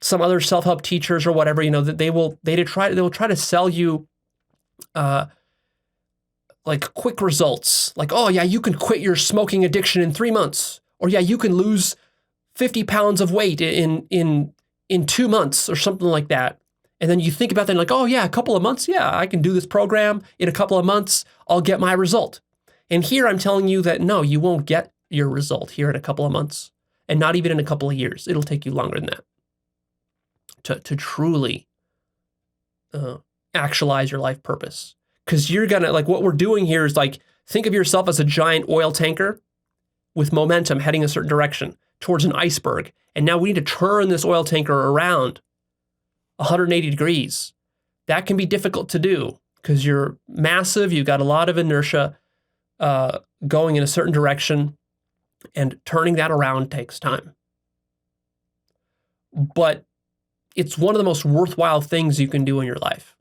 some other self-help teachers or whatever, that they will try to sell you like quick results. Like, oh yeah, you can quit your smoking addiction in 3 months. Or yeah, you can lose 50 pounds of weight in 2 months or something like that. And then you think about that and like, oh yeah, a couple of months. Yeah, I can do this program in a couple of months. I'll get my result. And here I'm telling you that no, you won't get your result here in a couple of months, and not even in a couple of years. It'll take you longer than that to truly actualize your life purpose. Because you're gonna, like, what we're doing here is like, think of yourself as a giant oil tanker with momentum heading a certain direction towards an iceberg. And now we need to turn this oil tanker around 180 degrees. That can be difficult to do because you're massive. You've got a lot of inertia going in a certain direction, and turning that around takes time. But it's one of the most worthwhile things you can do in your life.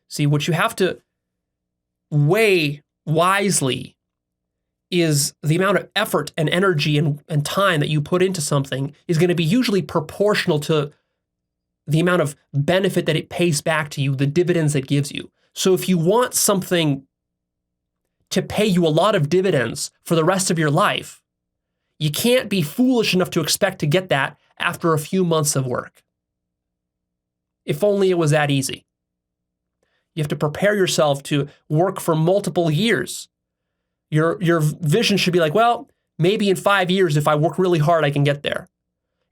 See, what you have to weigh wisely is the amount of effort and energy and time that you put into something is going to be usually proportional to the amount of benefit that it pays back to you, the dividends it gives you. So if you want something to pay you a lot of dividends for the rest of your life, you can't be foolish enough to expect to get that after a few months of work. If only it was that easy. You have to prepare yourself to work for multiple years. Your vision should be like, well, maybe in 5 years, if I work really hard, I can get there.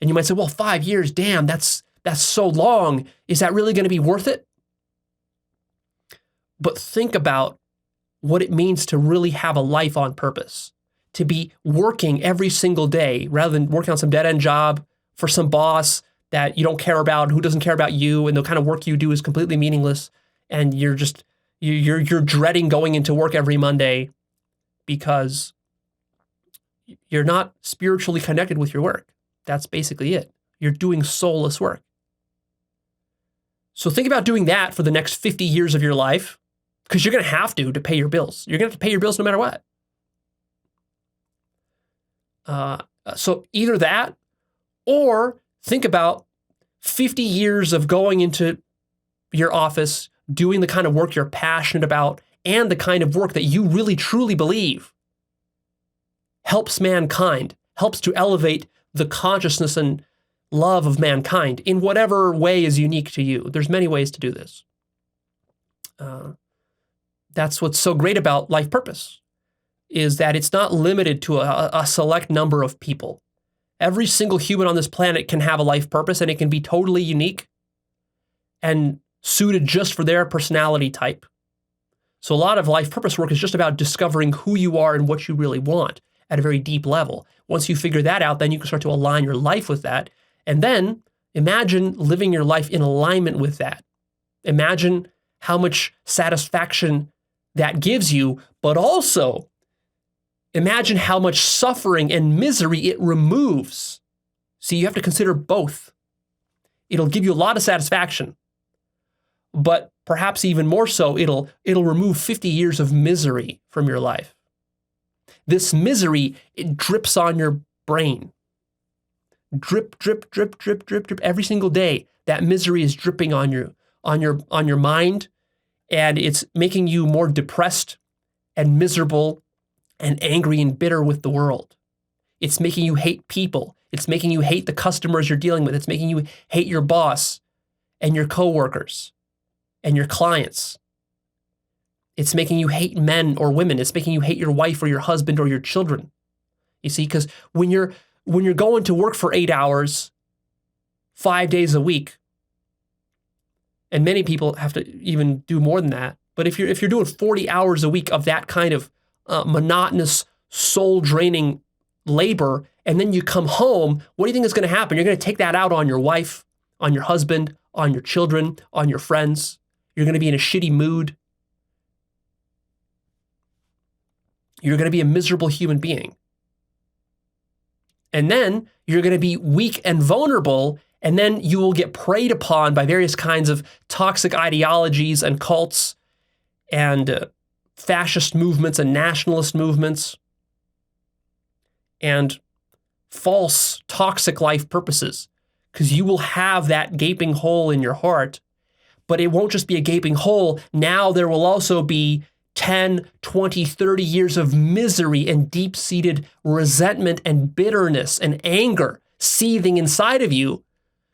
And you might say, well, 5 years, damn, that's so long. Is that really going to be worth it? But think about what it means to really have a life on purpose, to be working every single day rather than working on some dead-end job for some boss that you don't care about, who doesn't care about you, and the kind of work you do is completely meaningless, and you're dreading going into work every Monday because you're not spiritually connected with your work. That's basically it. You're doing soulless work. So think about doing that for the next 50 years of your life, because you're going to have to pay your bills. You're going to have to pay your bills no matter what. So either that, or think about 50 years of going into your office, doing the kind of work you're passionate about, and the kind of work that you really truly believe helps mankind, helps to elevate the consciousness and love of mankind in whatever way is unique to you. There's many ways to do this. That's what's so great about life purpose, is that it's not limited to a select number of people. Every single human on this planet can have a life purpose, and it can be totally unique and suited just for their personality type. So a lot of life purpose work is just about discovering who you are and what you really want at a very deep level. Once you figure that out, then you can start to align your life with that. And then imagine living your life in alignment with that. Imagine how much satisfaction that gives you, but also imagine how much suffering and misery it removes. See, you have to consider both. It'll give you a lot of satisfaction, but perhaps even more so, it'll remove 50 years of misery from your life. This misery, it drips on your brain. Drip, drip, drip, drip, drip, drip. Every single day, that misery is dripping on your mind, and it's making you more depressed and miserable and angry and bitter with the world. It's making you hate people. It's making you hate the customers you're dealing with. It's making you hate your boss and your coworkers and your clients. It's making you hate men or women. It's making you hate your wife or your husband or your children. You see, because when you're going to work for 8 hours, 5 days a week, and many people have to even do more than that, but if you're doing 40 hours a week of that kind of monotonous, soul-draining labor, and then you come home, what do you think is going to happen? You're going to take that out on your wife, on your husband, on your children, on your friends. You're going to be in a shitty mood. You're going to be a miserable human being. And then you're going to be weak and vulnerable, and then you will get preyed upon by various kinds of toxic ideologies and cults and fascist movements and nationalist movements and false toxic life purposes. because you will have that gaping hole in your heart. But it won't just be a gaping hole. Now there will also be 10, 20, 30 years of misery and deep-seated resentment and bitterness and anger seething inside of you,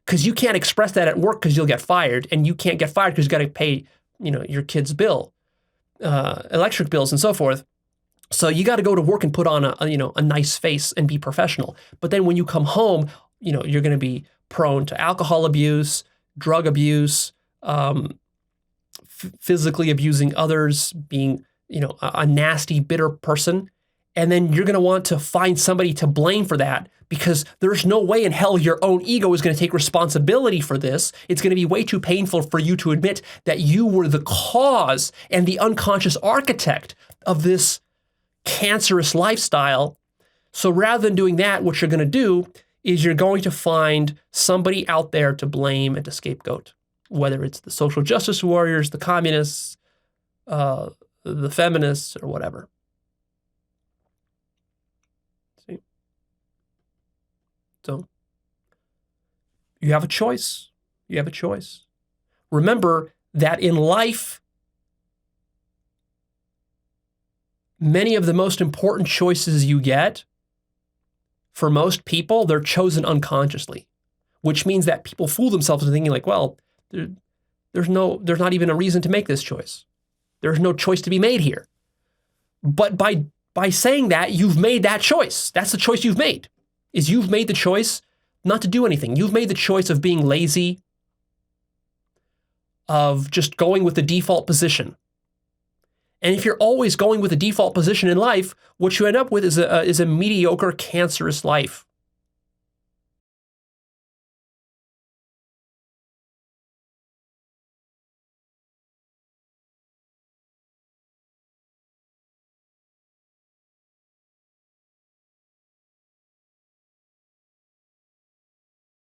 because you can't express that at work because you'll get fired, and you can't get fired because you got to pay, your kid's bill, electric bills and so forth. So you got to go to work and put on a nice face and be professional. But then when you come home, you're going to be prone to alcohol abuse, drug abuse, physically abusing others, being, a nasty, bitter person. And then you're going to want to find somebody to blame for that, because there's no way in hell your own ego is going to take responsibility for this. It's going to be way too painful for you to admit that you were the cause and the unconscious architect of this cancerous lifestyle. So rather than doing that, what you're going to do is you're going to find somebody out there to blame and to scapegoat, whether it's the social justice warriors, the communists, the feminists, or whatever. See? So you have a choice. You have a choice. Remember that in life, many of the most important choices you get, for most people, they're chosen unconsciously, which means that people fool themselves into thinking like, well, there's not even a reason to make this choice. There's no choice to be made here. But by saying that, you've made that choice. That's the choice you've made, is you've made the choice not to do anything. You've made the choice of being lazy, of just going with the default position. And if you're always going with the default position in life, what you end up with is a mediocre, cancerous life.